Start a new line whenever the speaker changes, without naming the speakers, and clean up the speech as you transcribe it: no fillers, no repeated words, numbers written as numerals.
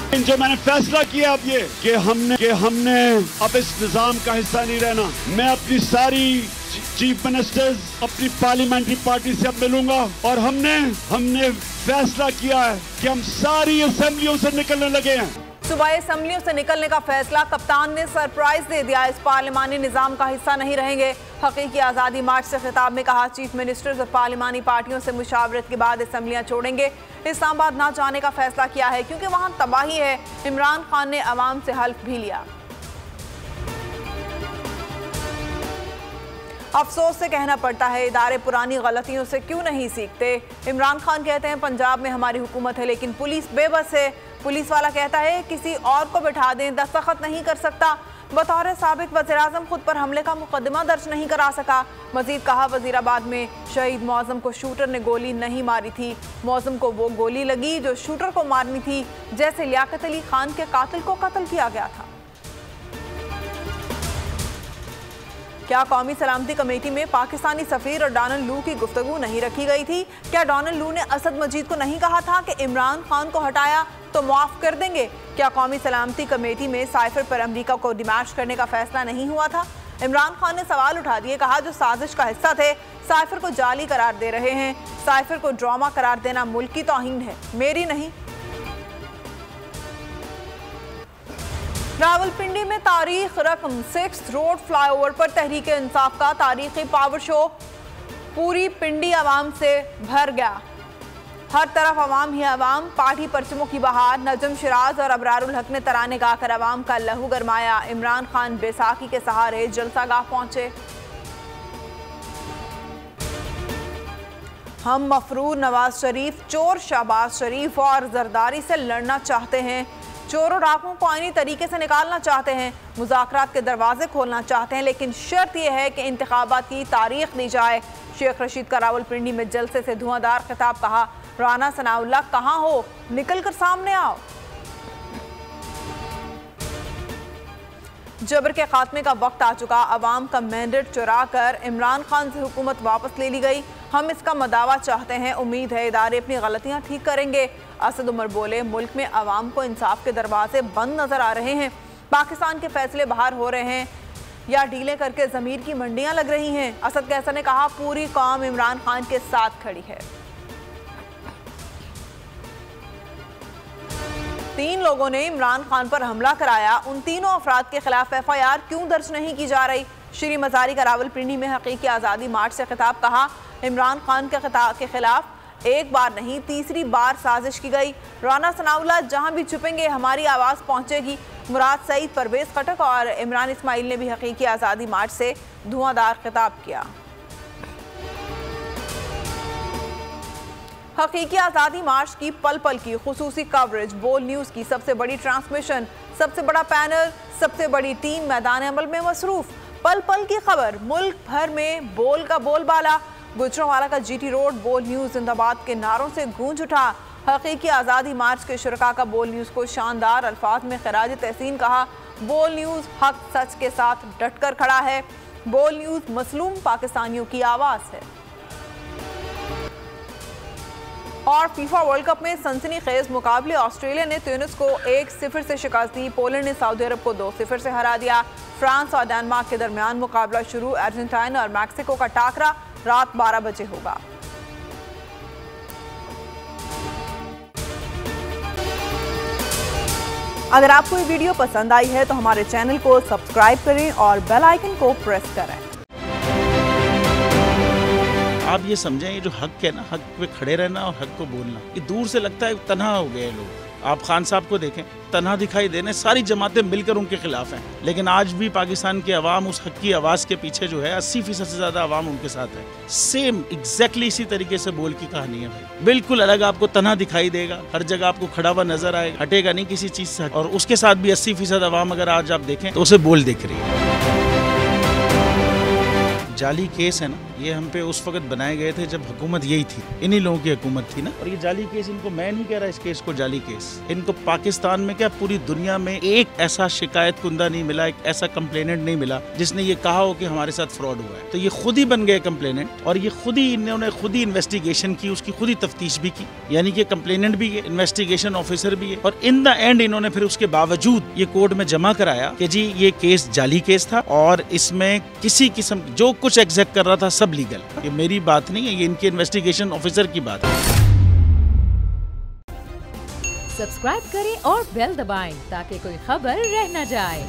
जो मैंने फैसला किया अब ये कि हमने अब इस निजाम का हिस्सा नहीं रहना। मैं अपनी सारी चीफ मिनिस्टर्स अपनी पार्लियामेंट्री पार्टी से अब मिलूंगा और हमने फैसला किया है कि हम सारी असेंबलियों से निकलने लगे हैं।
सूबाई असेंबलियों से निकलने का फैसला, कप्तान ने सरप्राइज दे दिया। इस पार्लिमानी निजाम का हिस्सा नहीं रहेंगे। हकीकी आज़ादी मार्च से खिताब में कहा, चीफ मिनिस्टर्स और पार्लिमानी पार्टियों से मुशावरत के बाद असेंबलियां छोड़ेंगे। इस्लामाबाद ना जाने का फैसला किया है क्योंकि वहां तबाही है। इमरान खान ने अवाम से हल्फ भी लिया। अफसोस से कहना पड़ता है, इदारे पुरानी गलतियों से क्यों नहीं सीखते। इमरान खान कहते हैं पंजाब में हमारी हुकूमत है लेकिन पुलिस बेबस है। पुलिस वाला कहता है किसी और को बिठा दें, दस्तखत नहीं कर सकता। बतौर साबिक वज़ीर-ए-आज़म खुद पर हमले का मुकदमा दर्ज नहीं करा सका। मजीद कहा, वजीराबाद में शहीद मौज़म को शूटर ने गोली नहीं मारी थी। मौज़म को वो गोली लगी जो शूटर को मारनी थी, जैसे लियाकत अली खान के कातिल को कत्ल किया गया था। क्या कौमी सलामती कमेटी में पाकिस्तानी सफीर और डोनाल्ड लू की गुफ्तगू नहीं रखी गई थी? क्या डोनाल्ड लू ने असद मजीद को नहीं कहा था कि इमरान खान को हटाया तो माफ कर देंगे? क्या कौमी सलामती कमेटी में साइफर पर अमरीका को डिमैच करने का फैसला नहीं हुआ था? इमरान खान ने सवाल उठा दिए, कहा जो साजिश का हिस्सा थे साइफर को जाली करार दे रहे हैं। साइफर को ड्रामा करार देना मुल्क की तौहीन है, मेरी नहीं। रावलपिंडी में तारीख रकम 6 रोड फ्लाईओवर पर तहरीक इंसाफ का तारीखी पावर शो पूरी पिंडी आवाम से भर गया। हर तरफ आवाम ही आवाम, पार्टी परचमों की बहार। नजम शिराज और अबरारुल हक ने तराने गाकर आवाम का लहू गरमाया। इमरान खान बैसाखी के सहारे जलसागाह पहुंचे। हम मफरूर नवाज शरीफ, चोर शहबाज शरीफ और जरदारी से लड़ना चाहते हैं। चोरों डाकुओं को आईनी तरीके से निकालना चाहते हैं, मुज़ाकरात के दरवाजे खोलना चाहते हैं, लेकिन शर्त यह है कि इंतखाबात की तारीख दी जाए। शेख रशीद का रावलपिंडी में जलसे से धुआंधार खिताब, कहा राना सनाउल्लाह कहाँ हो, निकल कर सामने आओ। जबर के खात्मे का वक्त आ चुका। अवाम का मैंडेट चुरा कर इमरान खान से हुकूमत वापस ले ली गई। हम इसका मदावा चाहते हैं। उम्मीद है इदारे अपनी गलतियां ठीक करेंगे। असद उमर बोले, मुल्क में अवाम को इंसाफ के दरवाजे बंद नजर आ रहे हैं। पाकिस्तान के फैसले बाहर हो रहे हैं या डीलें करके ज़मीर की मंडियां लग रही हैं। असद कैसर ने कहा, पूरी कौम इमरान खान के साथ खड़ी है। 3 लोगों ने इमरान खान पर हमला कराया। उन तीनों अफराद के खिलाफ FIR क्यों दर्ज नहीं की जा रही? श्री मजारी का रावलपिंडी में हकीकी आज़ादी मार्च से खिताब, कहा इमरान खान के खिलाफ एक बार नहीं 3री बार साजिश की गई। राना सनाउल्लाह जहां भी छुपेंगे हमारी आवाज़ पहुंचेगी। मुराद सईद, परवेज खटक और इमरान इस्माइल ने भी हकीकी आज़ादी मार्च से धुआंधार खिताब किया। हकीकी आज़ादी मार्च की पल पल की खुसूसी कवरेज, बोल न्यूज़ की सबसे बड़ी ट्रांसमिशन, सबसे बड़ा पैनल, सबसे बड़ी टीम मैदान अमल में मसरूफ। पल पल की खबर, मुल्क भर में बोल का बोलबाला। गुजरांवाला का GT रोड बोल न्यूज़ जिंदाबाद के नारों से गूंज उठा। हकीकी आज़ादी मार्च के शुरका का बोल न्यूज़ को शानदार अल्फाज में खराज तहसीन कहा। बोल न्यूज़ हक सच के साथ डटकर खड़ा है। बोल न्यूज़ मसलूम पाकिस्तानियों की आवाज़ है। और फीफा वर्ल्ड कप में सनसनीखेज मुकाबले, ऑस्ट्रेलिया ने ट्यूनिस को 1-0 से शिकस्त दी। पोलैंड ने सऊदी अरब को 2-0 से हरा दिया। फ्रांस और डेनमार्क के दरमियान मुकाबला शुरू। अर्जेंटीना और मैक्सिको का टाकरा रात 12 बजे होगा। अगर आपको ये वीडियो पसंद आई है तो हमारे चैनल को सब्सक्राइब करें और बेल आइकन को प्रेस करें।
आप ये समझें, ये जो हक है ना, हक पे खड़े रहना और हक को बोलना, ये दूर से लगता है तन्हा हो गए लोग। आप खान साहब को देखें, तन्हा दिखाई देने, सारी जमातें मिलकर उनके खिलाफ हैं, लेकिन आज भी पाकिस्तान की आवाम उस हक की आवाज़ के पीछे जो है 80% से ज़्यादा आवाम उनके साथ है। सेम एग्जैक्टली इसी तरीके से बोल की कहानी है भाई। बिल्कुल अलग आपको तन्हा दिखाई देगा, हर जगह आपको खड़ा हुआ नजर आएगा, हटेगा नहीं किसी चीज़ से। और उसके साथ भी 80% आवाम अगर आज आप देखें तो उसे बोल दिख रही है। जाली केस है ना, ये हम पे उस वक्त बनाए गए थे जब हुकूमत यही थी, इन्हीं लोगों की हुकूमत थी ना। और ये जाली केस, इनको मैं नहीं कह रहा इस केस को जाली केस, इनको पाकिस्तान में क्या पूरी दुनिया में एक ऐसा शिकायत कुंदा नहीं मिला, एक ऐसा कंप्लेनेंट नहीं मिला जिसने ये कहा हो कि हमारे साथ फ्रॉड हुआ है। तो ये खुद ही बन गए कंप्लेनेंट और ये खुद ही इन्होंने खुद ही इन्वेस्टिगेशन की, उसकी खुद ही तफ्तीश भी की, यानी कि कंप्लेनेंट भी है, इन्वेस्टिगेशन ऑफिसर भी है। और इन द एंड इन्होंने फिर उसके बावजूद ये कोर्ट में जमा कराया कि जी ये केस जाली केस था और इसमें किसी किस्म जो कुछ एग्जैक्ट कर रहा था सब लीगल। ये मेरी बात नहीं है, ये इनके इन्वेस्टिगेशन ऑफिसर की बात है।
सब्सक्राइब करें और बेल दबाएं ताकि कोई खबर रह न जाए।